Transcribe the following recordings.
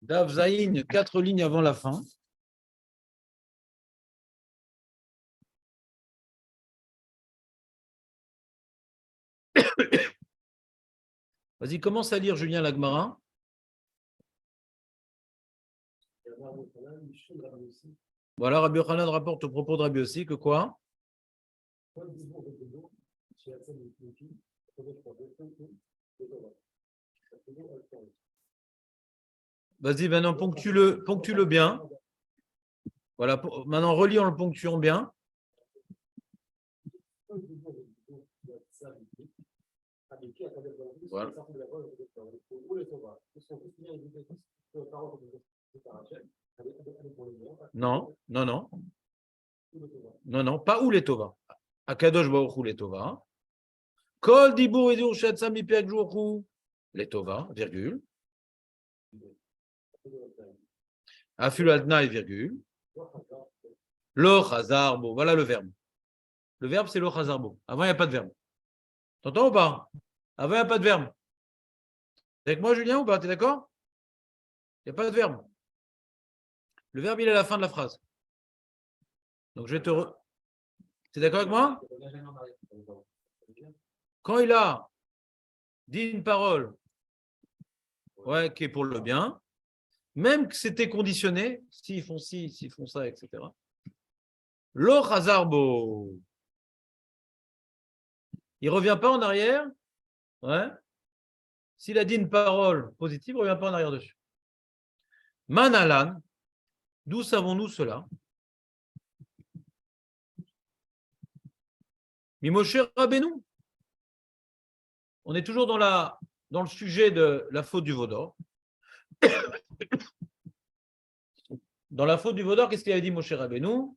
Dav Zayin, 4 lignes avant la fin. Vas-y, commence à lire Julien Lagmarin. Voilà, Rabbi Yochanan rapporte au propos de Rabbi aussi que quoi? Vas-y, maintenant ponctue-le bien. Voilà, maintenant relis en le ponctuant bien. Voilà. Non, non, non. Non, non, pas où les Tova. Akadosh Baruch Hu les Tova. Kol Dibur Edur Shatzam Ipiak Jourou les Tova, virgule. Aful Altnaï, virgule. Lo Chazarbo, voilà le verbe. Le verbe, c'est lo Chazarbo. Avant, il n'y a pas de verbe. T'entends ou pas? Avant, il n'y a pas de verbe. T'es avec moi, Julien, ou pas? T'es d'accord? Il n'y a pas de verbe. Le verbe, il est à la fin de la phrase. Donc, je vais te... T'es d'accord avec moi? Quand il a dit une parole qui est pour le bien, même que c'était conditionné, s'ils font ci, s'ils font ça, etc. Lo Chazarbo. Il ne revient pas en arrière. S'il a dit une parole positive, il ne revient pas en arrière dessus. Manalan, d'où savons-nous cela? Mimoshe Rabbeinu. On est toujours dans le sujet de la faute du Vaudor. Dans la faute du Vaudor, qu'est-ce qu'il avait dit Moshe Rabbeinu?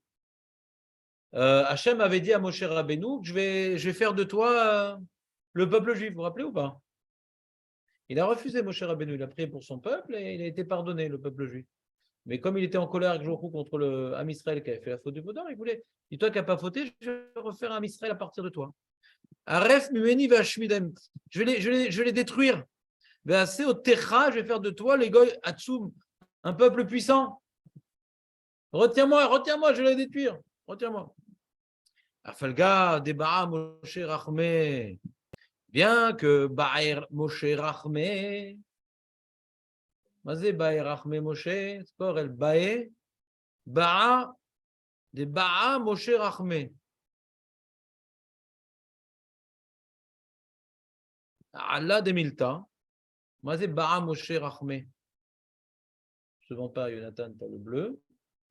Hachem avait dit à Moshe Rabbeinu que je vais faire de toi le peuple juif. Vous vous rappelez ou pas? Il a refusé Moshe Rabbeinu. Il a prié pour son peuple et il a été pardonné, le peuple juif. Mais comme il était en colère avec Jochou contre le Ham Israël qui avait fait la faute du Vaudor, il voulait, dis-toi qui n'a pas fauté, je vais refaire un Ham Israël à partir de toi. Aref Mimeni Vashmidem. Je vais les détruire. Assez au Techa, je vais faire de toi les goy Atsum, un peuple puissant. Retiens-moi, je vais les détruire. Retiens-moi. Afalga, Deba'a Moshe Rachme. Bien que Ba'er Moshe Rachme. Mazé Ba'er Rachme Moshe. Sport el Ba'e. Ba'a. Deba'a Moshe Rachme. Allah de Milta. Mazé Ba'a Moshe Rachme. Je ne vends pas, Jonathan, tu as le bleu.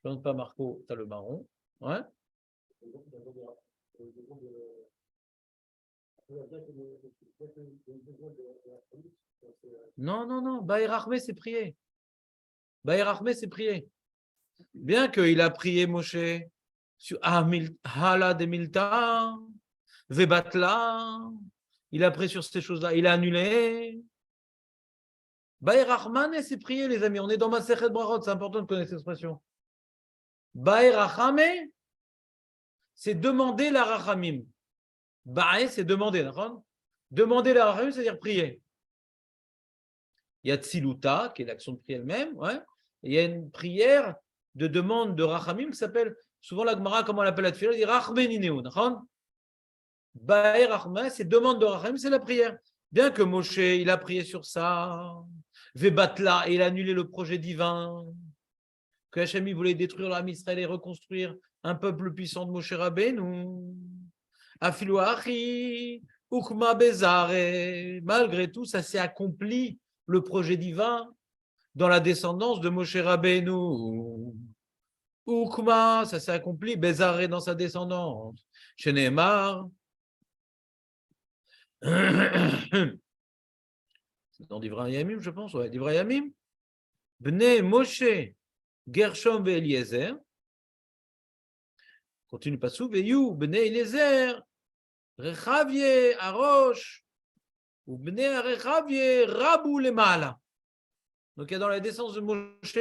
Je ne vends pas, Marco, tu as le marron. Ouais. Non, non, non. Baïrachmé, c'est prier. Baïrachmé, c'est prier. Bien qu'il a prié Moshe sur Hala de Milta, Vebatla, il a prié sur ces choses-là, il a annulé. Baïrachmane, c'est prier, les amis. On est dans ma Sechet Brachot, c'est important de connaître cette expression. Baïrachame, c'est demander la Rachamim. Baï, c'est demander, d'accord? Demander la Rachamim, c'est-à-dire prier. Il y a Tsiluta, qui est l'action de prier elle-même. Ouais. Et il y a une prière de demande de Rachamim qui s'appelle, souvent la Gemara, comment on l'appelle la tefila, elle dit Rachmenineu. Baé Rachma, c'est demande de Rachamim, c'est la prière. Bien que Moshe, il a prié sur ça, Vebatla, et il a annulé le projet divin, que Hachem voulait détruire l'âme Israël et reconstruire un peuple puissant de Moshe Rabbeinu. Afilu Achi, Ukma Bezare. Malgré tout, ça s'est accompli, le projet divin, dans la descendance de Moshe Rabbeinu. Ukma, ça s'est accompli, Bezare dans sa descendance. Chez Neymar. C'est dans Divrei Yamim, je pense, ouais, Divrei Yamim. Bnei Moshe, Gershom et Eliezer. Continue pas sous, Veyu, Bnei Eliezer, Rechavie, Arosh, ou Bnei Rechavie, Rabou le Mala. Donc il y a dans la descendance de Moshe.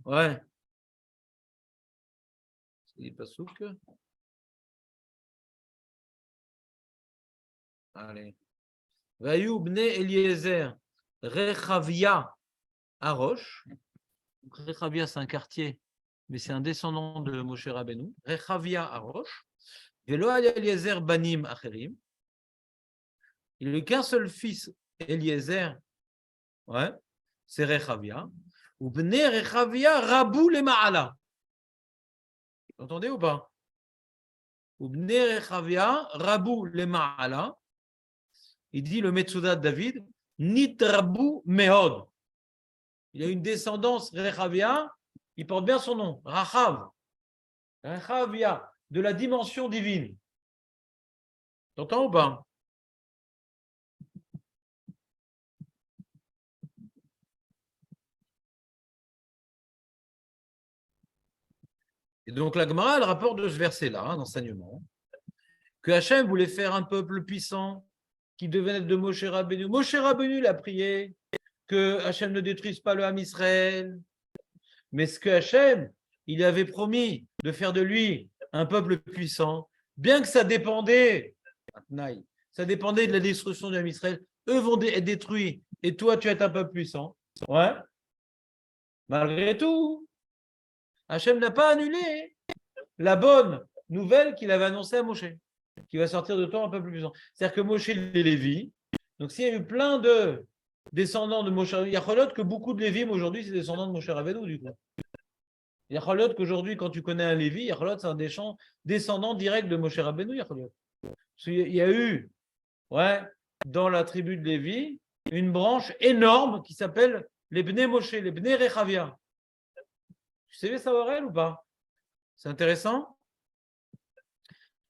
Ouais. C'est pas sous que. Allez. Vayu bne Eliezer, Rechavia Arosh. Rechavia, c'est un quartier, mais c'est un descendant de Moshe Rabbeinu. Rechavia Arosh. Velo Eliezer Banim Acherim. Il n'a qu'un seul fils, Eliezer, ouais, c'est Rechavia. Ou bne Rechavia Rabou le Ma'ala. Vous entendez ou pas? Ou bne Rechavia Rabou le Ma'ala. Il dit le Metsuda de David, Nitrabu Mehod. Il a une descendance, Rechavia, il porte bien son nom, Rachav. Rechavia, de la dimension divine. T'entends ou pas? Et donc la Gemara, elle rapporte de ce verset-là, un enseignement, que Hachem voulait faire un peuple puissant qui devait être de Moshe Rabbeinu. Moshe Rabbeinu, il a prié que Hachem ne détruise pas le Ham Israël. Mais ce que Hachem, il avait promis de faire de lui un peuple puissant, bien que ça dépendait de la destruction du Ham Israël, eux vont être détruits et toi, tu vas être un peuple puissant. Ouais. Malgré tout, Hachem n'a pas annulé la bonne nouvelle qu'il avait annoncée à Moshe, qui va sortir de toi un peuple puissant. C'est-à-dire que Moshe, il est Lévi. Donc, s'il y a eu plein de descendants de Moshe, il y a que beaucoup de Lévim aujourd'hui, c'est descendants de Moshe Rabbeinu, du coup. Il y a qu'aujourd'hui, quand tu connais un Lévi, Yacholot, c'est un descendant direct de Moshe Rabbeinu, Yacholot. Il y a eu, ouais, dans la tribu de Lévi, une branche énorme qui s'appelle les Bnei Moshe, les Bnei Rechavia. Tu savais ça, Aurel, ou pas? C'est intéressant.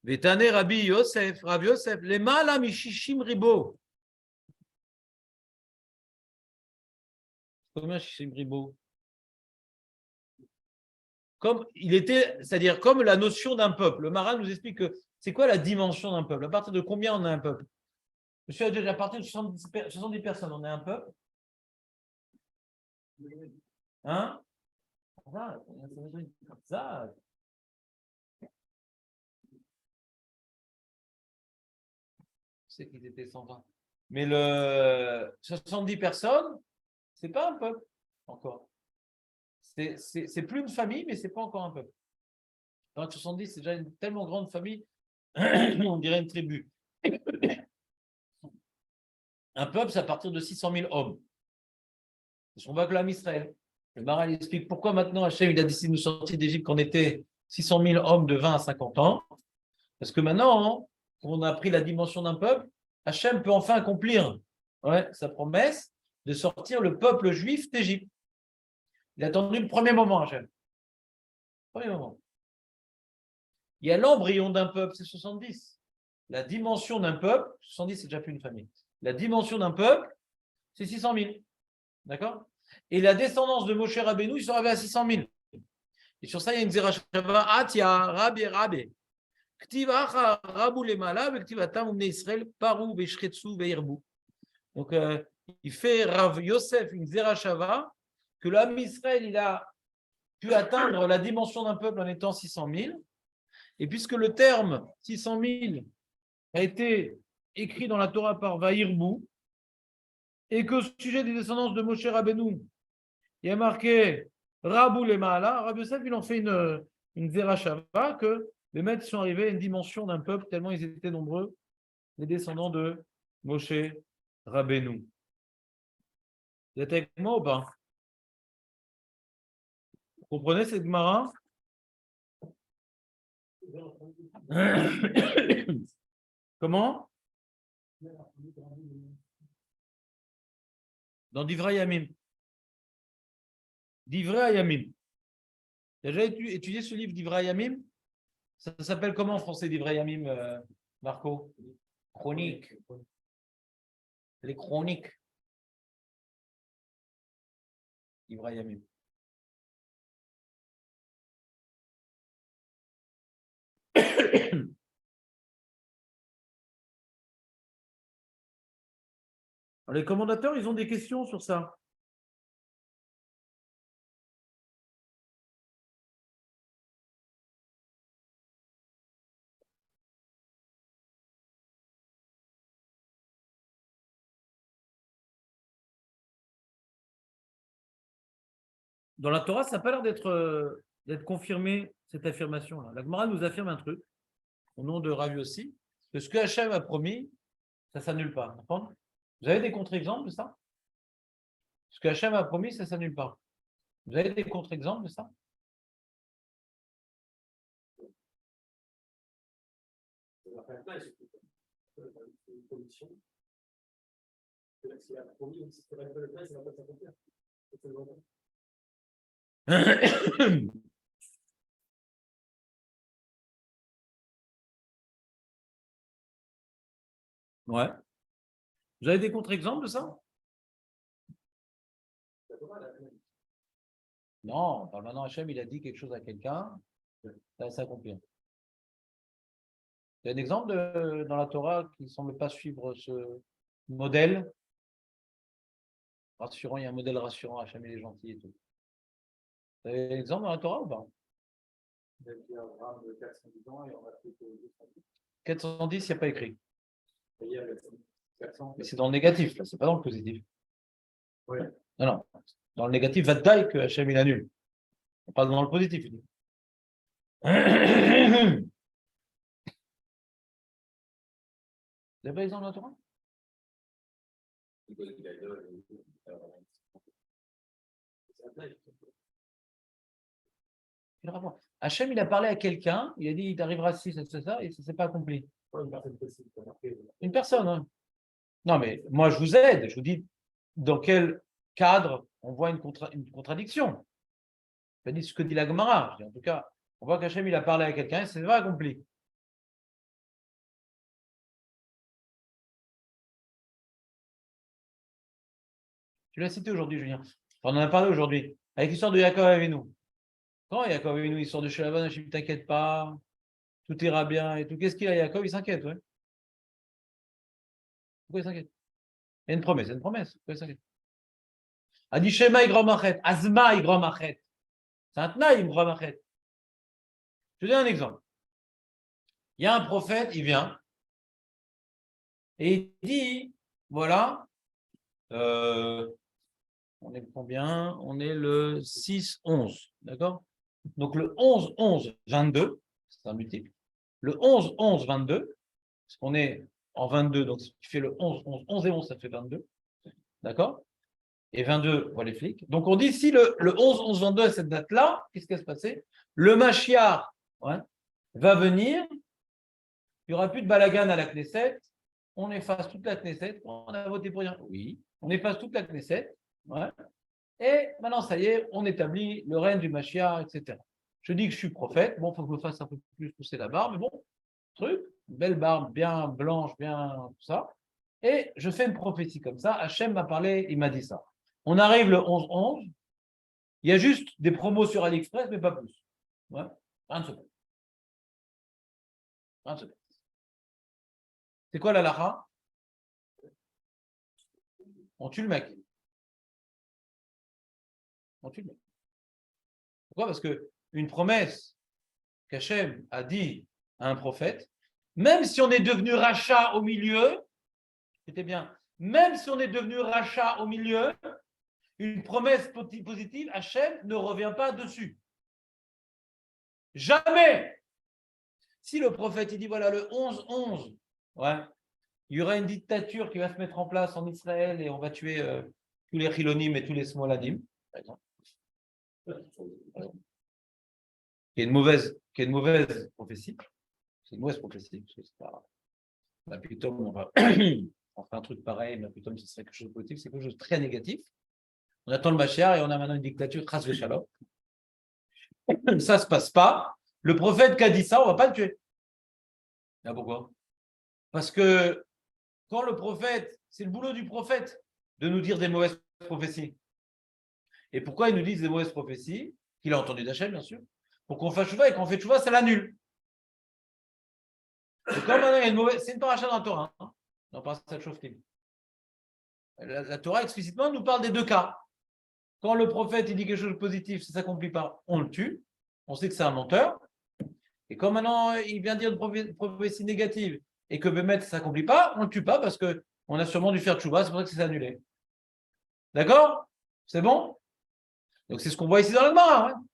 Vetane Rabbi Yosef, les Mala Mishishim Ribo. Combien Shishim Ribo? Comme il était, c'est-à-dire comme la notion d'un peuple. Le Maral nous explique que c'est quoi la dimension d'un peuple? À partir de combien on a un peuple? Monsieur a déjà parti de 70 personnes, on est un peuple. Hein? Ça. C'est qu'ils étaient 120. Mais le 70 personnes, c'est pas un peuple encore. C'est plus une famille, mais c'est pas encore un peuple. Donc 70, c'est déjà une tellement grande famille, on dirait une tribu. Un peuple, c'est à partir de 600 000 hommes. On voit que l'âme Israël. Le Maral explique pourquoi maintenant Hachem il a décidé de nous sortir d'Égypte quand on était 600 000 hommes de 20 à 50 ans. Parce que maintenant, on a pris la dimension d'un peuple, Hachem peut enfin accomplir sa promesse de sortir le peuple juif d'Égypte. Il a attendu le premier moment, Hachem. Premier moment. Il y a l'embryon d'un peuple, c'est 70. La dimension d'un peuple, 70, c'est déjà plus une famille. La dimension d'un peuple, c'est 600 000. D'accord? Et la descendance de Moshe Rabbeinu, ils sont arrivés à 600 000. Et sur ça, il y a une Zerachava, Atia, Rabbi, Rabbi. Donc, il fait Rav Yosef une Zerachava que l'homme Israël il a pu atteindre la dimension d'un peuple en étant 600 000. Et puisque le terme 600 000 a été écrit dans la Torah par Vaïrbou, et qu'au sujet des descendances de Moshe Rabbeinu, il y a marqué Rabou le Maala, Rav Yosef, il en fait une Zerachava que les maîtres sont arrivés à une dimension d'un peuple tellement ils étaient nombreux, les descendants de Moshe Rabbeinu. Vous êtes avec moi ou pas? Vous comprenez cette Gemara? Comment? Dans Divrei Yamim. Divrei Yamim. Tu as déjà étudié ce livre Divrei Yamim? Ça s'appelle comment en français Divrei Yamim, Marco? Chronique. Les chroniques. Divrei Yamim. Les commentateurs, ils ont des questions sur ça. dans la Torah, ça n'a pas l'air d'être confirmé, cette affirmation-là. La Gemara nous affirme un truc, au nom de Rav Yossi, que ce que Hachem a promis, ça ne s'annule pas. Vous avez des contre-exemples de ça? Ce que Hachem a promis, ça ne s'annule pas. Vous avez des contre-exemples de ça? Ouais. Vous avez des contre-exemples de ça? Non, maintenant Hachem, il a dit quelque chose à quelqu'un, ça s'accomplit. Il y a un exemple dans la Torah qui ne semble pas suivre ce modèle rassurant. Il y a un modèle rassurant, Hachem, il est gentil et tout. Vous avez un exemple dans la Torah ou pas? 410, il n'y a pas écrit. Mais c'est dans le négatif, là, c'est pas dans le positif. Oui. Non. Dans le négatif, va taille que Hachem il annule. On parle dans le positif. Vous n'avez pas exemple dans la Torah? Quel rapport? Hachem, il a parlé à quelqu'un, il a dit, il t'arrivera ci, ça, et ça ne s'est pas accompli. Une personne, hein. Non, mais moi, je vous aide. Je vous dis dans quel cadre on voit une contradiction. Je dis ce que dit la Gemara. En tout cas, on voit qu'Hachem, il a parlé à quelqu'un et ça ne s'est pas accompli. Tu l'as cité aujourd'hui, Julien. On en a parlé aujourd'hui, avec l'histoire de Yaakov Avinu. Quand Yaakov Avinu, il sort de chez Lavan, Hachem, ne t'inquiète pas, tout ira bien et tout. Qu'est-ce qu'il a, Yaakov? Il s'inquiète, ouais. Pourquoi il s'inquiète? Il y a une promesse, Pourquoi il s'inquiète? Adishema Igromachet, Azma Igromachet. C'est un tnaï, Igromachet. Je vous donne un exemple. Il y a un prophète, il vient, et il dit, voilà, on est combien? On est le 6-11, d'accord? Donc le 11-11-22, c'est un multiple. Le 11-11-22, parce qu'on est en 22, donc si tu fais le 11 et 11, ça fait 22, d'accord? Et 22, voilà les flics. Donc on dit, si le 11-11-22 à cette date-là, qu'est-ce qui va se passer? Le Mashiach va venir, il n'y aura plus de balagan à la Knesset, on efface toute la Knesset, on a voté pour rien. Oui, on efface toute la Knesset, et maintenant, ça y est, on établit le règne du Mashiach, etc. Je dis que je suis prophète, bon, il faut que je me fasse un peu plus pousser la barbe, mais bon, truc, belle barbe, bien blanche, bien tout ça, et je fais une prophétie comme ça, Hachem m'a parlé, il m'a dit ça. On arrive le 11-11, il y a juste des promos sur AliExpress, mais pas plus. Rien de secret. C'est quoi la lacha? On tue le mec. Pourquoi? Parce qu'une promesse qu'Hachem a dit à un prophète, même si on est devenu rachat au milieu, c'était bien, même si on est devenu rachat au milieu, une promesse positive, Hachem ne revient pas dessus. Jamais. Si le prophète il dit, voilà, le 11-11, il y aura une dictature qui va se mettre en place en Israël et on va tuer tous les Chilonim et tous les Smoladim, par exemple. Qui est une mauvaise prophétie. C'est une mauvaise prophétie. Là, plutôt, on va on fait un truc pareil, mais plutôt, ce serait quelque chose de positif, c'est quelque chose de très négatif. On attend le Mashiach et on a maintenant une dictature, chas v'shalom. Ça ne se passe pas. Le prophète qui a dit ça, on ne va pas le tuer. Ah, pourquoi? Parce que quand le prophète, c'est le boulot du prophète de nous dire des mauvaises prophéties. Et pourquoi ils nous disent des mauvaises prophéties? Qu'il a entendu d'Hachem, bien sûr. Pour qu'on fasse chouva, et quand on fait chouva, ça l'annule. Et comme maintenant, il y a une mauvaise. C'est une paracha dans la Torah. On parle de Shoftim. La Torah explicitement nous parle des deux cas. Quand le prophète il dit quelque chose de positif, ça ne s'accomplit pas, on le tue. On sait que c'est un menteur. Et quand maintenant il vient dire une prophétie négative et que Bémet, ça ne s'accomplit pas, on ne le tue pas parce qu'on a sûrement dû faire tchouva, c'est pour ça que c'est annulé. D'accord? C'est bon? Donc, c'est ce qu'on voit ici dans la Gemara. Hein.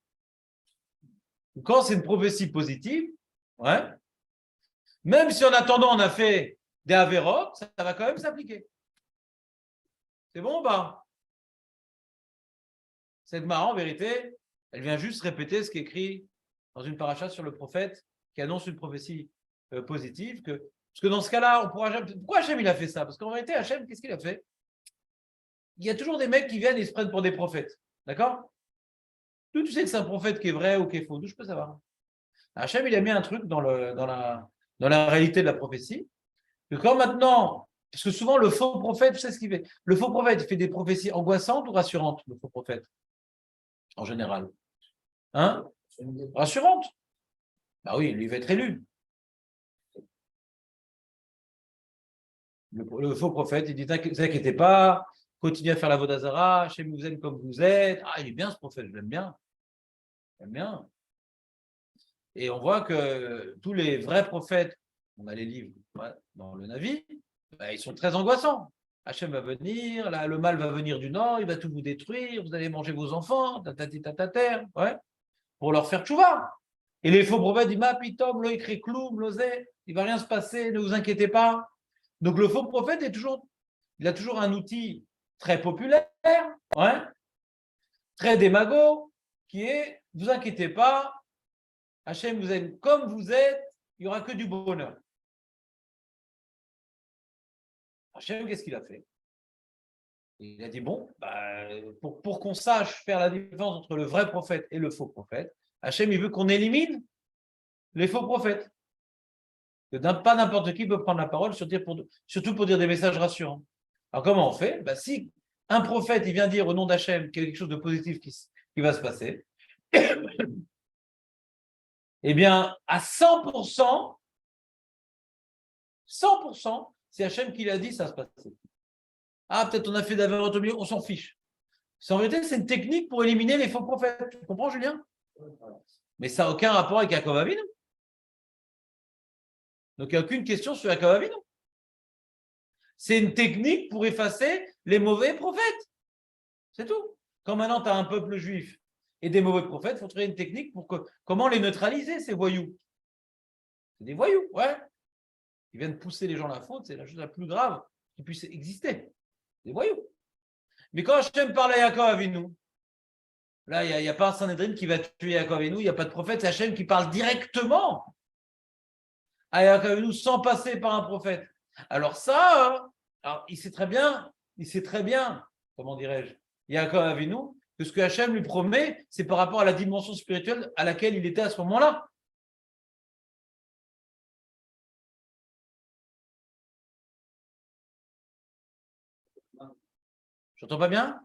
Quand c'est une prophétie positive, ouais, même si en attendant, on a fait des avérotes, ça va quand même s'appliquer. C'est bon ou pas? Cette Gemara, en vérité, elle vient juste répéter ce qui est écrit dans une paracha sur le prophète qui annonce une prophétie positive. Parce que dans ce cas-là, on pourra jamais... Pourquoi Hachem il a fait ça? Parce qu'en vérité, Hachem, qu'est-ce qu'il a fait? Il y a toujours des mecs qui viennent et se prennent pour des prophètes. D'accord? Tu sais que c'est un prophète qui est vrai ou qui est faux. D'où je peux savoir? Hachem, il a mis un truc dans la réalité de la prophétie. Que quand maintenant, parce que souvent le faux prophète, tu sais ce qu'il fait? Le faux prophète, il fait des prophéties angoissantes ou rassurantes, le faux prophète, en général. Hein? Rassurante. Bah oui, lui va être élu. Le faux prophète, il dit, ne vous inquiétez pas, continuez à faire la Vodazara, Hachem vous aime comme vous êtes. Ah, il est bien ce prophète, je l'aime bien. J'aime bien. Et on voit que tous les vrais prophètes, on a les livres dans le Navi, bah, ils sont très angoissants. Hachem va venir, là, le mal va venir du nord, il va tout vous détruire, vous allez manger vos enfants, ouais, pour leur faire tchouva. Et les faux prophètes disent, ma pitom, lo écrit cloum, losé, il ne va rien se passer, ne vous inquiétez pas. Donc le faux prophète il a toujours un outil très populaire, ouais, très démago, qui est, ne vous inquiétez pas, Hachem vous aime comme vous êtes, il n'y aura que du bonheur. Hachem, qu'est-ce qu'il a fait? Il a dit, bon, pour qu'on sache faire la différence entre le vrai prophète et le faux prophète, Hachem, il veut qu'on élimine les faux prophètes. Que pas n'importe qui peut prendre la parole, surtout pour dire des messages rassurants. Alors, comment on fait? Si un prophète, il vient dire au nom d'Hachem qu'il y a quelque chose de positif qui va se passer, eh bien, à 100%, c'est Hachem qui l'a dit, ça se passe. Ah, peut-être on a fait d'avérotes au milieu, on s'en fiche. En vérité, c'est une technique pour éliminer les faux prophètes. Tu comprends, Julien? Mais ça n'a aucun rapport avec Yaakov Avinu. Donc, il n'y a aucune question sur Yaakov Avinu. C'est une technique pour effacer les mauvais prophètes. C'est tout. Quand maintenant tu as un peuple juif et des mauvais prophètes, il faut trouver une technique pour comment les neutraliser, ces voyous. C'est des voyous, ouais. Ils viennent pousser les gens à la faute, c'est la chose la plus grave qui puisse exister. Des voyous. Mais quand Hachem parle à Yaakov Avinu, là, il n'y a pas un Sanhedrin qui va tuer Yaakov Avinu, il n'y a pas de prophète, c'est Hachem qui parle directement à Yaakov Avinu sans passer par un prophète. Alors ça, il sait très bien, comment dirais-je, Yaakov Avinu, que ce que Hachem lui promet, c'est par rapport à la dimension spirituelle à laquelle il était à ce moment-là. J'entends pas bien?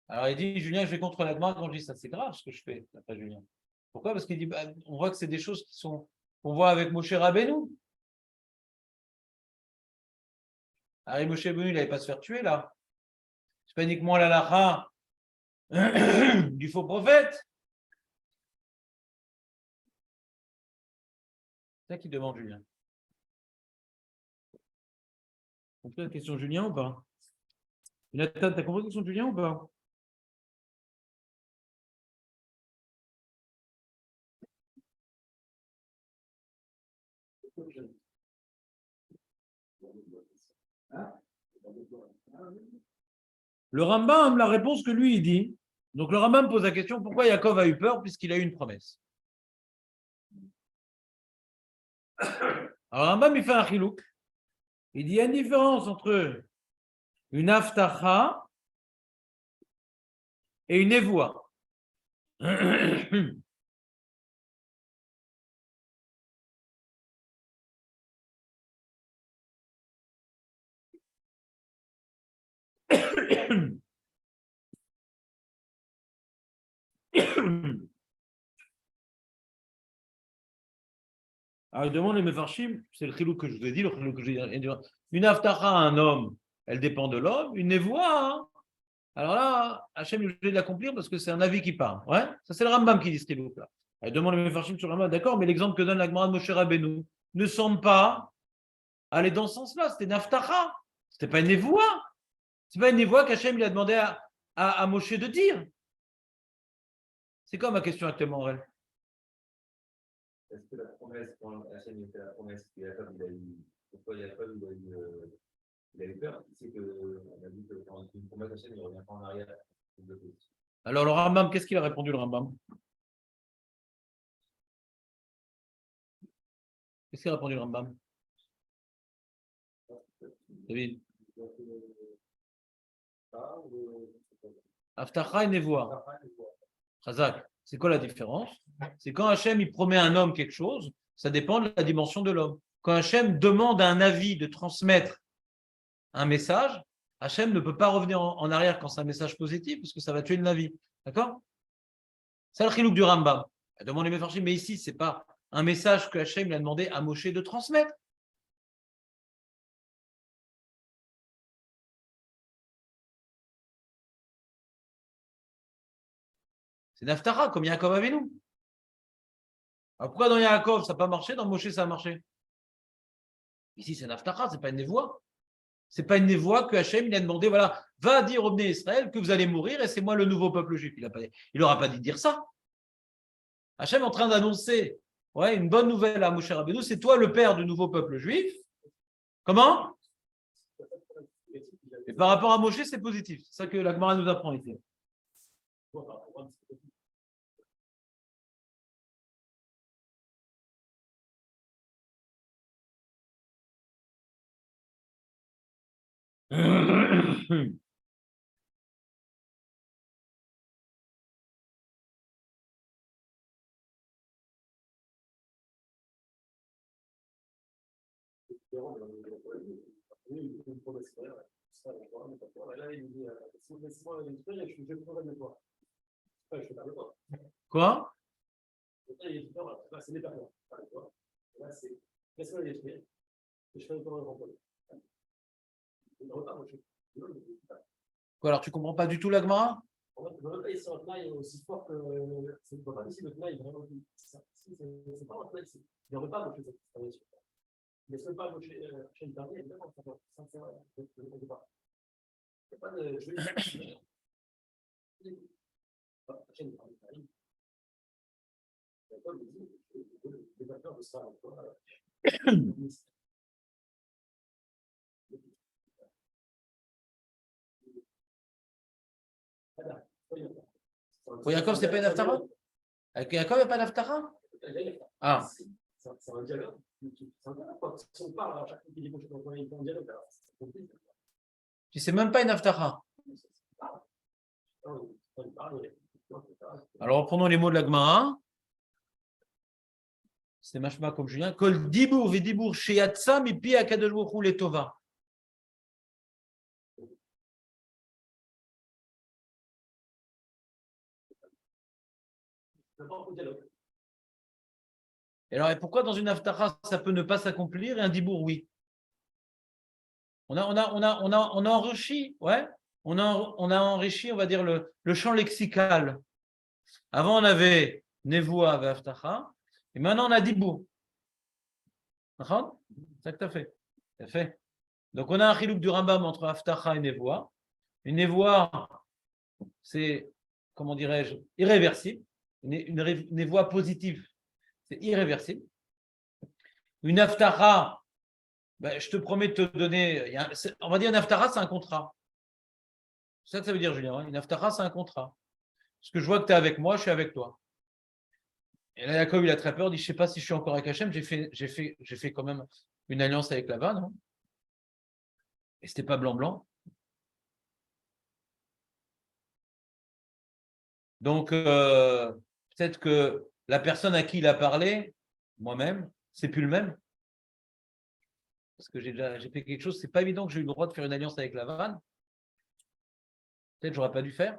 Alors il dit, Julien, je vais contre la Gemara. Quand je dis ça, c'est grave ce que je fais, d'après Julien. Pourquoi? Parce qu'il dit, on voit que c'est des choses qu'on voit avec Moshe Rabbeinu. Alors Moshe Rabbeinu, il n'allait pas se faire tuer là. C'est pas uniquement la lacha du faux prophète. C'est ça qu'il demande, Julien. Tu as compris la question de Julien ou pas? Nathan, tu as compris la question de Julien ou pas? Le Rambam, la réponse que lui, il dit, donc le Rambam pose la question, pourquoi Yaakov a eu peur puisqu'il a eu une promesse? Alors le Rambam, il fait un chilouk. Il dit, il y a une différence entre une aftacha et une évoie. Alors, il demande les Mefarshim, c'est le chilou que je vous ai dit, le chilou que j'ai dit. Une aftacha à un homme, elle dépend de l'homme. Une névoie, hein. Alors là, Hachem est obligé de l'accomplir parce que c'est un avis qui parle. Ouais, ça c'est le Rambam qui dit ce chilou-là. Il demande les Mefarshim sur le Rambam, d'accord, mais l'exemple que donne la Gemara de Moshe Rabbeinu ne semble pas aller dans ce sens-là. C'était une aftacha. C'était pas une névoie. C'est pas une névoie qu'Hachem lui a demandé à Moshe de dire. C'est quoi ma question actuellement, Aurel? Est-ce que la promesse, quand Hachem était la promesse, Jacob, il a eu, pourquoi Jacob, il a eu peur? C'est qu'on a dit que quand une promesse Hachem, il ne revient pas en arrière. Alors, le Rambam, qu'est-ce qu'il a répondu, le Rambam? Qu'est-ce qu'il a répondu, le Rambam? David. Aftacha et Nevoa. Chazak. C'est quoi la différence? C'est quand Hachem il promet à un homme quelque chose, ça dépend de la dimension de l'homme. Quand Hachem demande un avis de transmettre un message, Hachem ne peut pas revenir en arrière quand c'est un message positif, parce que ça va tuer une vie. D'accord? C'est le chilouk du Rambam. Demande les Mefarshim, mais ici, ce n'est pas un message que Hachem lui a demandé à Moshe de transmettre. C'est Naftara, comme Yaakov avec nous. Alors pourquoi dans Yaakov, ça n'a pas marché, dans Moshe, ça a marché? Ici, c'est Naftara, ce n'est pas une névoie. Ce n'est pas une névoie que Hachem il a demandé, voilà, va dire au Bnei Israël que vous allez mourir et c'est moi le nouveau peuple juif. Il n'aura pas dit de dire ça. Hachem est en train d'annoncer une bonne nouvelle à Moshe Rabbeinu, c'est toi le père du nouveau peuple juif. Comment? Et par rapport à Moshe, c'est positif. C'est ça que la Gemara nous apprend ici. Quoi? Quoi, alors tu comprends pas du tout la Gemara? Pour Yaakov, c'est pas une Haftara? Avec Yaakov, il n'y a pas d'Haftara? Ah. C'est un dialogue. Si on parle à chaque fois qu'il est bouché dans un dialogue, c'est même pas une Haftara. Alors, reprenons les mots de la Gemara. C'est machma comme Julien. Kol dibour vedibour sheyatsa mipi akadosh baruch hu letova. Et alors, et pourquoi dans une haftara, ça peut ne pas s'accomplir et un dibour, oui? On a enrichi, on a enrichi, on va dire, le champ lexical. Avant, on avait nevoa et haftara, et maintenant, on a dibour. C'est ça que tu as fait. T'as fait. Donc, on a un chilouk du Rambam entre haftara et nevoa. Une nevoa, c'est, comment dirais-je, irréversible. Une nevoa positive, c'est irréversible. Une haftara, je te promets de te donner, on va dire une haftara, c'est un contrat. C'est ça que ça veut dire, Julien. Une haftara, c'est un contrat. Parce que je vois que tu es avec moi, je suis avec toi. Et là, Jacob, il a très peur, il dit, je ne sais pas si je suis encore avec Hachem, j'ai fait quand même une alliance avec Lavan. Non? Et ce n'était pas blanc-blanc. Donc, peut-être que la personne à qui il a parlé, moi-même, c'est plus le même. Parce que j'ai fait quelque chose, c'est pas évident que j'ai eu le droit de faire une alliance avec Lavan. Peut-être que j'aurais pas dû faire.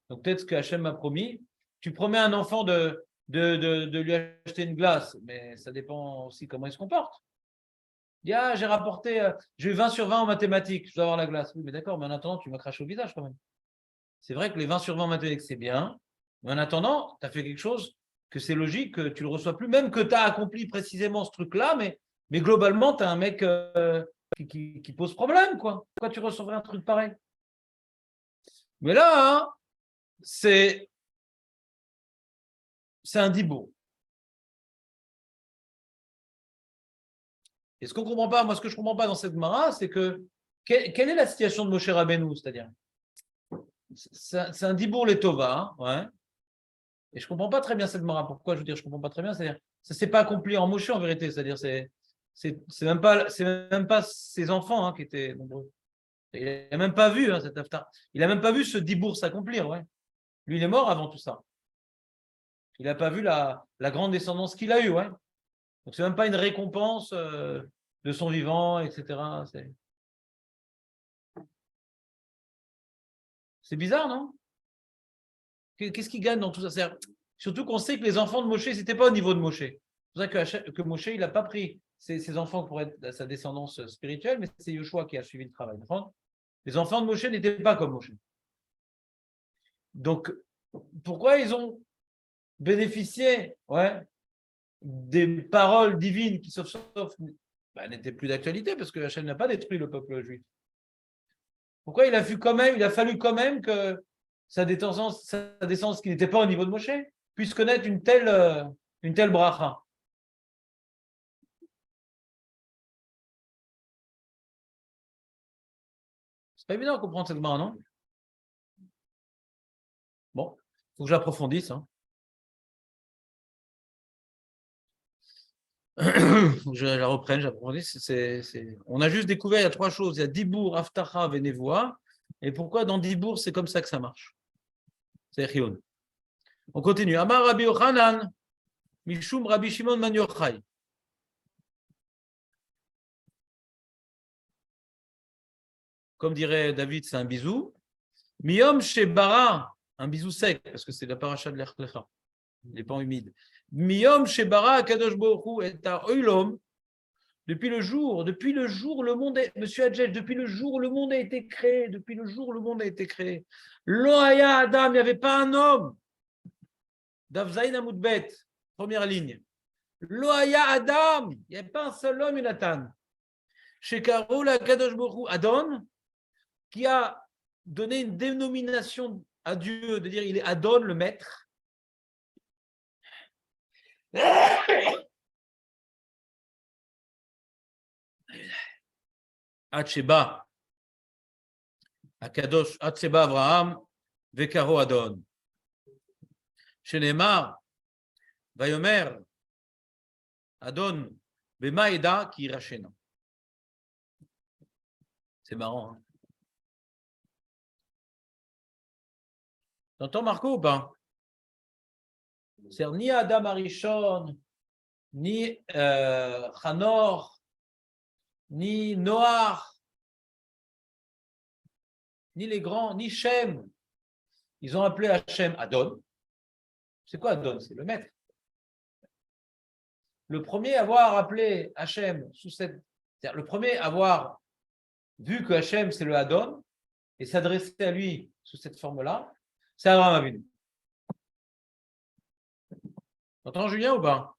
Donc peut-être ce que Hachem m'a promis. Tu promets à un enfant de lui acheter une glace, mais ça dépend aussi comment il se comporte. Il dit, j'ai rapporté, j'ai eu 20 sur 20 en mathématiques, je dois avoir la glace. Oui, mais d'accord, mais en attendant, tu m'as craché au visage quand même. C'est vrai que les 20 sur 20 en mathématiques, c'est bien, mais en attendant, tu as fait quelque chose que c'est logique que tu ne le reçois plus, même que tu as accompli précisément ce truc-là, mais globalement, tu as un mec qui pose problème, quoi. Pourquoi tu recevrais un truc pareil? Mais là, c'est c'est un dibour. Et ce qu'on comprend pas, moi, ce que je comprends pas dans cette Gemara, c'est que quelle est la situation de Moshe Rabbeinu, c'est-à-dire c'est un dibour les Tova, ouais. Et je comprends pas très bien cette Gemara. Pourquoi je veux dire je comprends pas très bien, c'est-à-dire ça s'est pas accompli en Moshe en vérité, c'est-à-dire c'est même pas ses enfants qui étaient nombreux. Il n'a même pas vu cet Haftar. Il n'a même pas vu ce dibour s'accomplir, ouais. Lui, il est mort avant tout ça. Il n'a pas vu la grande descendance qu'il a eue, ouais. Donc, c'est même pas une récompense de son vivant, etc. C'est bizarre, non? Qu'est-ce qu'il gagne dans tout ça? Surtout qu'on sait que les enfants de Moshe, c'était pas au niveau de Moshe. C'est pour ça que Moshe, il n'a pas pris ses enfants pour être sa descendance spirituelle, mais c'est Yoshua qui a suivi le travail. Les enfants de Moshe n'étaient pas comme Moshe. Donc, pourquoi ils ont bénéficié des paroles divines qui, sauf n'étaient plus d'actualité parce que Hachem n'a pas détruit le peuple juif. Pourquoi il a fallu quand même que sa descendance qui n'était pas au niveau de Moshe puisse connaître une telle bracha. C'est pas évident de comprendre cette bracha, non? Bon, il faut que j'approfondisse. Je la reprenne, j'approfondisse. On a juste découvert, il y a 3 choses. Il y a Dibour, Haftacha, Venevoa. Et pourquoi dans Dibour, c'est comme ça que ça marche? C'est Chion. On continue. Amar Rabbi Yochanan, Mishum Rabbi Shimon Ben Yochai. Comme dirait David, c'est un bisou. Miyom Shebara, un bisou sec, parce que c'est la paracha de l'Echlecha. Il n'est pas humide. Miyom Shebara Kadosh Baruch et Oilom. Depuis le jour, le monde est, Monsieur Adjet, depuis le jour où le monde a été créé, Loaya Adam, il n'y avait pas un homme. Davzaïn Amoudbet, première ligne. Loaya Adam, il n'y avait pas un seul homme, Jonathan. Chez Karola Kadosh Baruch Adon, qui a donné une dénomination à Dieu, de dire il est Adon, le maître. Hatsheba, Akadosh, Hatsheba Abraham, Vekaro Adon. Chez Neymar, Vayomer, Adon, Bemaïda, qui irachena. C'est marrant. T'entends Marco ou pas? C'est ni Adam Arishon, ni Hanor, ni Noach, ni les grands, ni Shem. Ils ont appelé Hachem Adon. C'est quoi Adon? C'est le maître. Le premier à avoir appelé Hachem c'est-à-dire le premier à avoir vu que Hachem c'est le Adon et s'adresser à lui sous cette forme-là, c'est Abraham Avinu. T'entends Julien ou pas?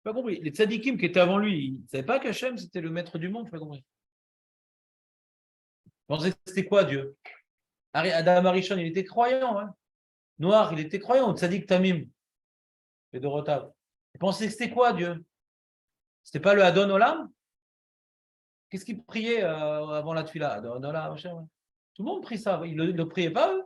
Pas compris. Les tzadikim qui étaient avant lui, ils ne savaient pas qu'Hachem c'était le maître du monde, je n'ai pas compris. Vous pensez que c'était quoi Dieu? Adam Arishon, il était croyant. Noir, il était croyant. Tzadik Tamim, et Dorotav. Vous pensez que c'était quoi Dieu? C'était pas le Adon Olam? Qu'est-ce qu'ils priaient avant la tefila? Adon Olam, Hachem. Tout le monde prie ça. Ils ne le priaient pas eux?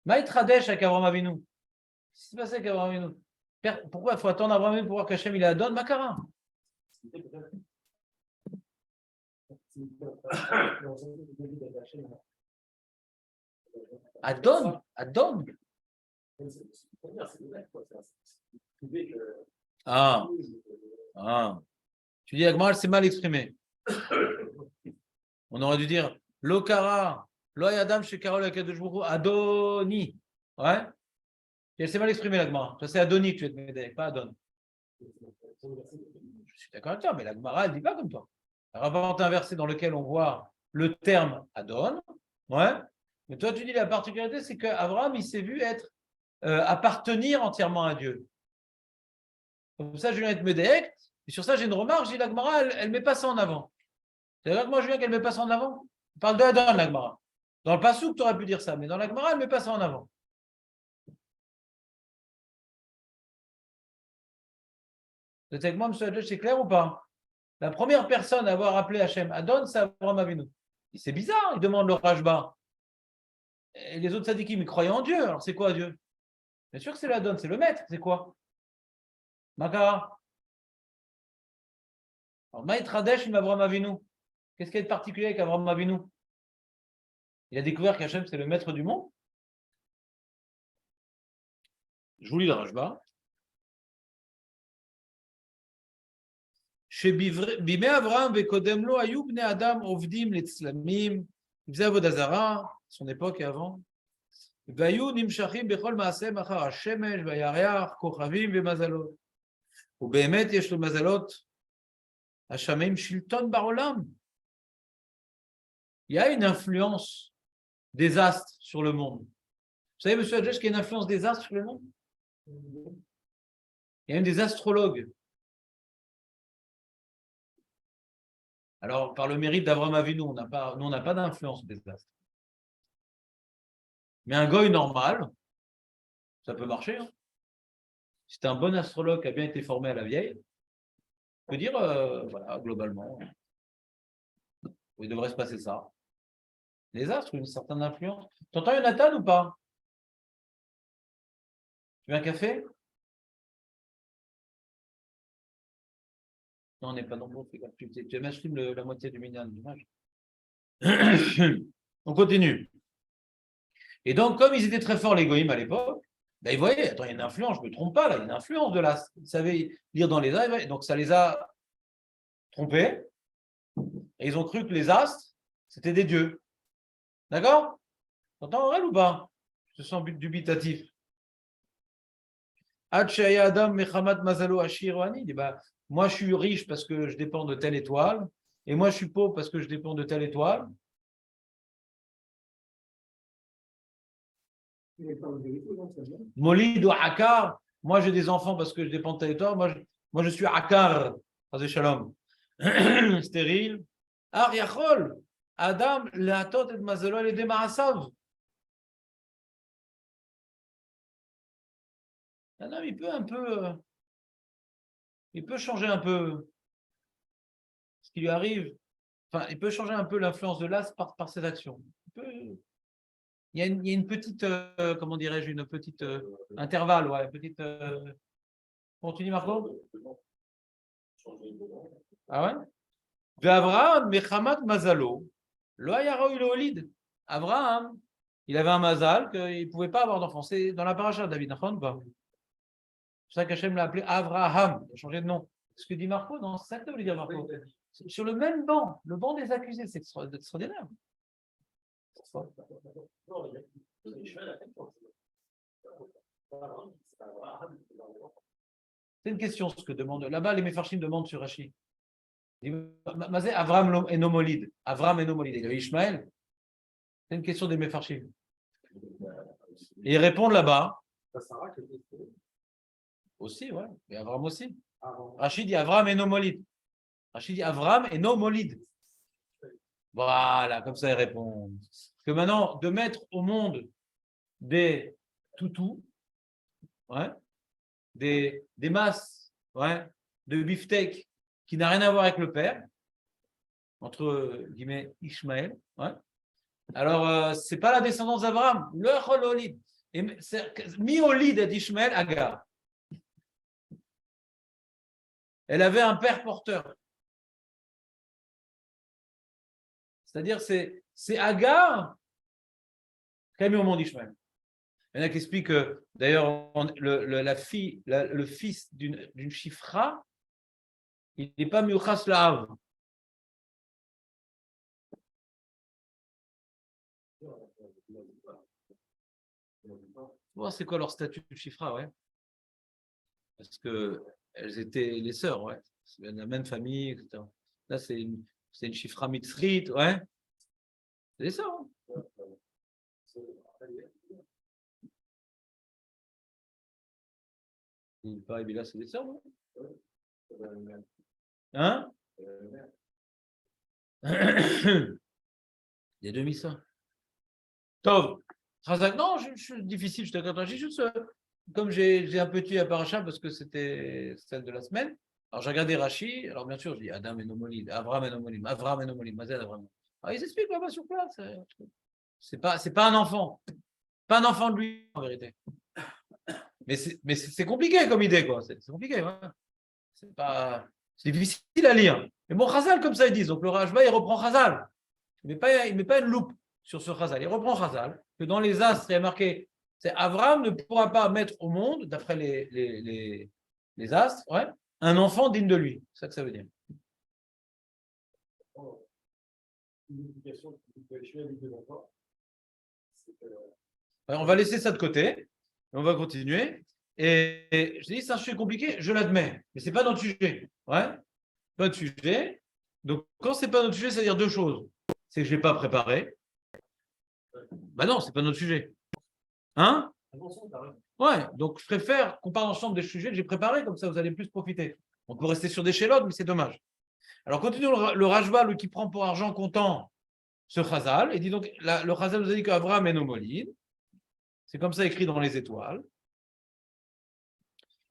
Maïtradesh avec Abraham Avinu. Qu'est-ce qui s'est passé avec Abraham Avinu? Pourquoi il faut attendre Abraham Avinu pour voir qu'Hachem il est Adon? Makara. Adon. Ah. Tu dis Agma, c'est mal exprimé. On aurait dû dire Lokara, Loy Adam chez Karol Adoni. Ouais. C'est mal exprimé l'Agma. Ça c'est Adoni que tu es de m'aider, pas Adon. Je suis d'accord avec toi, mais l'Agmara, elle ne dit pas comme toi. Elle rapporte un verset dans lequel on voit le terme Adon. Ouais. Mais toi, tu dis la particularité, c'est qu'Abraham, il s'est vu appartenir entièrement à Dieu. Comme ça, je viens être Médéect. Et sur ça, j'ai une remarque. Je dis, la Gemara, elle ne met pas ça en avant. C'est-à-dire que moi, je viens qu'elle ne met pas ça en avant. On parle de Adon, la Gemara. Dans le Passouk, tu aurais pu dire ça, mais dans la Gemara, elle ne met pas ça en avant. Vous êtes avec moi, monsieur Adjadj, c'est clair ou pas? La première personne à avoir appelé Hachem Adon, c'est Abraham Avinu. C'est bizarre, il demande le Rajba. Et les autres sadikim, ils croyaient en Dieu. Alors, c'est quoi Dieu? Bien sûr que c'est l'Adon, c'est le maître. C'est quoi? Makara. Alors, Maït Radesh, il Abraham Avinu. Qu'est-ce qu'il y a de particulier avec Abraham Avinu? Il a découvert qu'Hachem, c'est le maître du monde. Je vous lis le Rajba. Bimé Abraham vekodem lo ayu bnei Adam ovdim letzlamim. Il faisait Avodazara, son époque et avant. והיו נמשכים בכל מעשיהם אחר השמש והירח, כוכבים ומזלות. ובאמת יש לו מזלות, השמיים שלטון בעולם. Il y a une influence des astres sur le monde. Vous savez, monsieur Adjadj, qu'il y a une influence des astres sur le monde? Il y a même des astrologues. Alors, par le mérite d'Abraham Avinu, nous, on n'a pas d'influence des astres. Mais un goy normal, ça peut marcher. Hein. Si c'est un bon astrologue qui a bien été formé à la vieille, on peut dire, voilà, globalement, il devrait se passer ça. Les astres ont une certaine influence. Tu entends Jonathan ou pas? Tu veux un café? Non, on n'est pas nombreux. Tu m'achètes la moitié du minyan, dommage. On continue. Et donc, comme ils étaient très forts, les goïms, à l'époque, ben, ils voyaient, attends, il y a une influence, je ne me trompe pas, là, il y a une influence de l'astre. Ils savaient lire dans les astres, donc ça les a trompés. Et ils ont cru que les astres, c'était des dieux. D'accord? T'entends Aurel ou pas? Je te sens dubitatif. Adam Mechamat Mazalo Ashirwani dit bah, moi je suis riche parce que je dépends de telle étoile, et moi je suis pauvre parce que je dépends de telle étoile. Molid ou Akar, moi j'ai des enfants parce que je dépends de telle étoile, moi je suis Akar, Shalom, stérile. Ar Yachol, Adam, Leatot et Mazalo et Demarasav. Un homme, il peut changer un peu ce qui lui arrive. Enfin, il peut changer un peu l'influence de l'as par ses actions. Il y a une petite, comment dirais-je, une petite intervalle, ouais, une petite. Continue, Marco. Ah ouais? Abraham, Mechamat Mazalo, lo hayaro olid. Abraham, il avait un mazal qu'il ne pouvait pas avoir d'enfant. C'est dans la paracha de David, n'est-ce pas? C'est ça qu'Hachem l'a appelé Avraham. Il a changé de nom. Ce que dit Marco, non, c'est ça que tu voulais dire, Marco. Sur le même banc, le banc des accusés, c'est extraordinaire. C'est une question ce que demande. Là-bas, les Mefarshim demandent sur Rashi. Avram et Nomolide. Avram et Nomolide. Il y avait Ishmaël. C'est une question des Mefarshim. Et ils répondent là-bas. Aussi, ouais. Et Avram aussi. Rachid dit Avram et Nomolide. Rachid dit Avram et Nomolide. Voilà, comme ça ils répondent. Que maintenant, de mettre au monde des toutous, ouais, des masses, ouais, de beefsteak qui n'a rien à voir avec le père, entre guillemets Ishmaël, ouais. Alors, c'est pas la descendance d'Abraham, le Chololid. Mi-Olid d'Ishmaël Agar. Elle avait un père porteur. C'est-à-dire, c'est Agar qui a mis au monde Ishmaël. Il y en a qui expliquent que, d'ailleurs, le fils d'une chifra, il n'est pas Miuchas La'av. Bon, c'est quoi leur statut de chifra, ouais? Parce qu'elles étaient les sœurs, ouais. C'est la même famille, etc. Là, c'est une chifra mitzrite, ouais. C'est ça. Hein. Il paraît bien là, c'est des sœurs, non? Hein? Des demi-sœurs. Tov. Non, je suis difficile, je te raconte. J'ai juste, comme j'ai un peu tué à Paracha parce que c'était celle de la semaine. Alors j'ai regardé Rashi. Alors bien sûr, je dis Adam et Nomolim, Avram et Nomolim, Avram et Nomolim, Mazel Avram. Alors ils expliquent là-bas sur place. C'est pas un enfant. Pas un enfant de lui, en vérité. Mais c'est compliqué comme idée, quoi. C'est compliqué, ouais. C'est difficile à lire. Mais bon, Chazal, comme ça, ils disent. Donc le Rashba, il reprend Chazal. Il met pas une loupe sur ce Chazal. Il reprend Chazal. Que dans les astres, il y a marqué, c'est Avram ne pourra pas mettre au monde, d'après les astres, ouais, un enfant digne de lui. C'est ça que ça veut dire. Alors, on va laisser ça de côté. On va continuer. Et je dis, c'est un sujet compliqué, je l'admets. Mais ce n'est pas notre sujet. Ouais, pas notre sujet. Donc, quand ce n'est pas notre sujet, ça veut dire deux choses. C'est que je ne l'ai pas préparé. Ben non, ce n'est pas notre sujet. Hein? Ouais, donc je préfère qu'on parle ensemble des sujets que j'ai préparés, comme ça vous allez plus profiter. On peut rester sur des chélotes, mais c'est dommage. Alors, continuons le Rashba, qui prend pour argent comptant ce Chazal. Et dit donc, le Chazal nous a dit qu'Avraham est nomolide. C'est comme ça écrit dans les étoiles.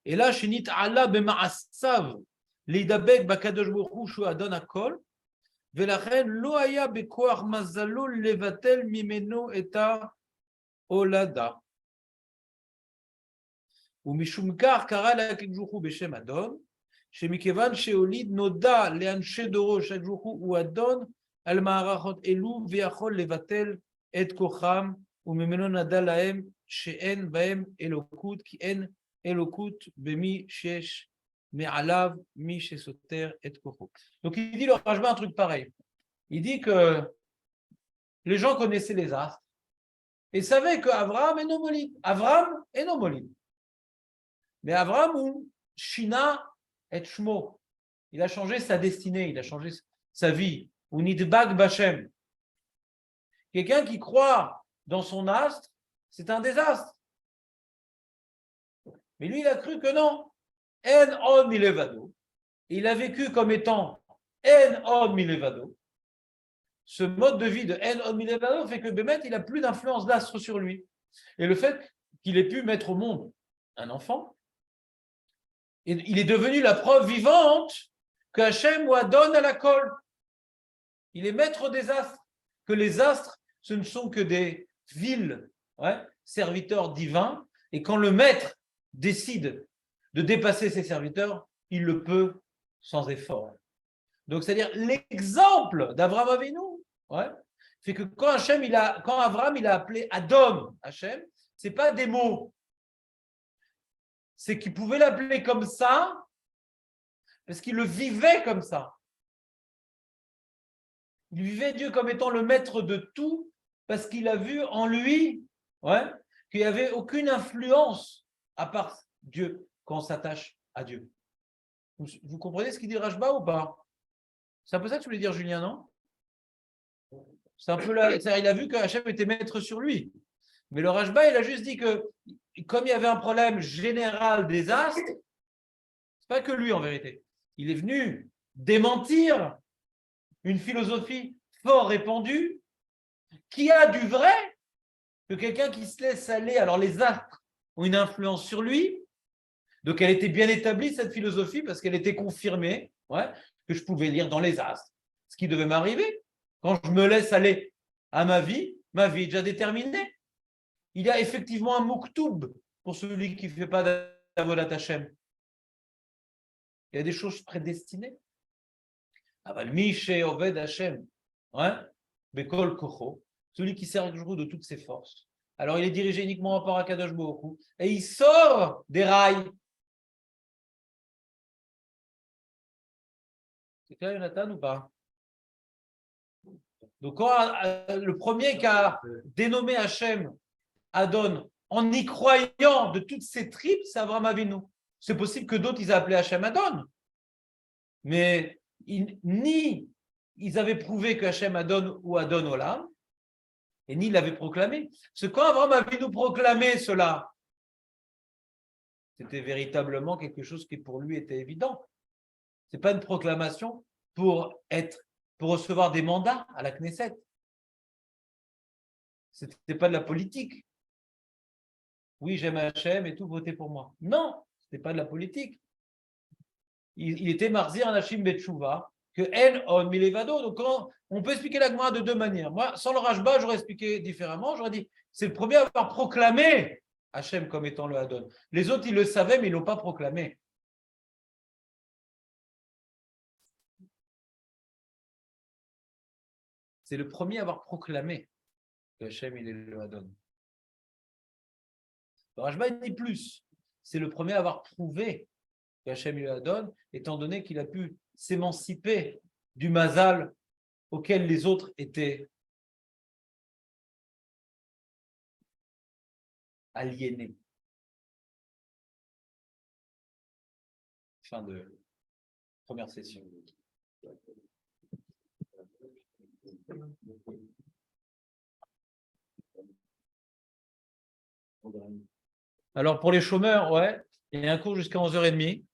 Et là, Shinit Allah b'ma'asav leidabek bakadosh baruch hu shu adon hakol velachen lo haya bekoach mazalo levatel mimeno eta olada. ומשום כך קרא לקדוש ברוך הוא בשם אדון, שמכיוון שהוליד נודע לאנשי דורו שהקדוש ברוך הוא אדון על מערכות אלו ויכול לבטל את כוחם, וממנו נדע להם שאין בהם אלוקות, כי אין אלוקות במי שיש מעליו מי שסותר את כוחו. Donc il dit le Rashba un truc pareil. Il dit que les gens connaissaient les astres et savaient que Abraham est nomolide. Abraham est nomolide. Mais Abraham ou Shina et Shmo, il a changé sa destinée, il a changé sa vie. Ou Nidbag Bachem. Quelqu'un qui croit dans son astre, c'est un désastre. Mais lui, il a cru que non. En od milevado. Il a vécu comme étant en od milevado. Ce mode de vie de en od milevado fait que Bémet, il n'a plus d'influence d'astre sur lui. Et le fait qu'il ait pu mettre au monde un enfant, il est devenu la preuve vivante que Hachem ou Adon à la colle. Il est maître des astres. Que les astres, ce ne sont que des vils, ouais, serviteurs divins. Et quand le maître décide de dépasser ses serviteurs, il le peut sans effort. Donc, c'est-à-dire l'exemple d'Avraham Avinu, ouais, fait que quand Avraham il a appelé Adon Hachem, c'est pas des mots. C'est qu'il pouvait l'appeler comme ça parce qu'il le vivait comme ça. Il vivait Dieu comme étant le maître de tout parce qu'il a vu en lui, ouais, qu'il n'y avait aucune influence à part Dieu quand on s'attache à Dieu. Vous comprenez ce qu'il dit Rashba ou pas? C'est un peu ça que tu voulais dire, Julien, non? C'est un peu là. Il a vu que Hachem était maître sur lui. Mais le Rashba, il a juste dit que comme il y avait un problème général des astres, c'est pas que lui en vérité. Il est venu démentir une philosophie fort répandue qui a du vrai, que quelqu'un qui se laisse aller, alors les astres ont une influence sur lui, donc elle était bien établie cette philosophie parce qu'elle était confirmée, ouais, que je pouvais lire dans les astres ce qui devait m'arriver. Quand je me laisse aller à ma vie est déjà déterminée. Il y a effectivement un mouktoub pour celui qui ne fait pas d'avodat Hashem. Il y a des choses prédestinées. Aval Miché Oved Hashem, Bekol Kocho, celui qui sert de toutes ses forces. Alors il est dirigé uniquement par Akadosh Baruch Hu et il sort des rails. C'est clair, Jonathan, ou pas? Donc quand le premier qui a dénommé Hashem Adon, en y croyant de toutes ses tripes, c'est Avraham Avinu. C'est possible que d'autres, ils aient appelé Hachem Adon. Mais ni ils avaient prouvé que Hachem Adon ou Adon Olam, et ni l'avait proclamé. Parce que quand Abraham avait nous proclamé cela, c'était véritablement quelque chose qui pour lui était évident. Ce n'est pas une proclamation pour recevoir des mandats à la Knesset. Ce n'était pas de la politique. Oui, j'aime Hachem et tout, votez pour moi. Non, ce n'était pas de la politique. Il était Marzir Anashim Betchouva, que En On Milevado. Donc, on peut expliquer la Gemara de deux manières. Moi, sans le Rashba, j'aurais expliqué différemment. J'aurais dit, c'est le premier à avoir proclamé Hachem comme étant le Hadon. Les autres, ils le savaient, mais ils ne l'ont pas proclamé. C'est le premier à avoir proclamé que Hachem, il est le Hadon. Le Rashba, il dit plus. C'est le premier à avoir prouvé que Hachem, il est le Hadon, étant donné qu'il a pu s'émanciper du mazal auquel les autres étaient aliénés. Fin de première session. Alors pour les chômeurs, ouais, il y a un cours jusqu'à 11h30.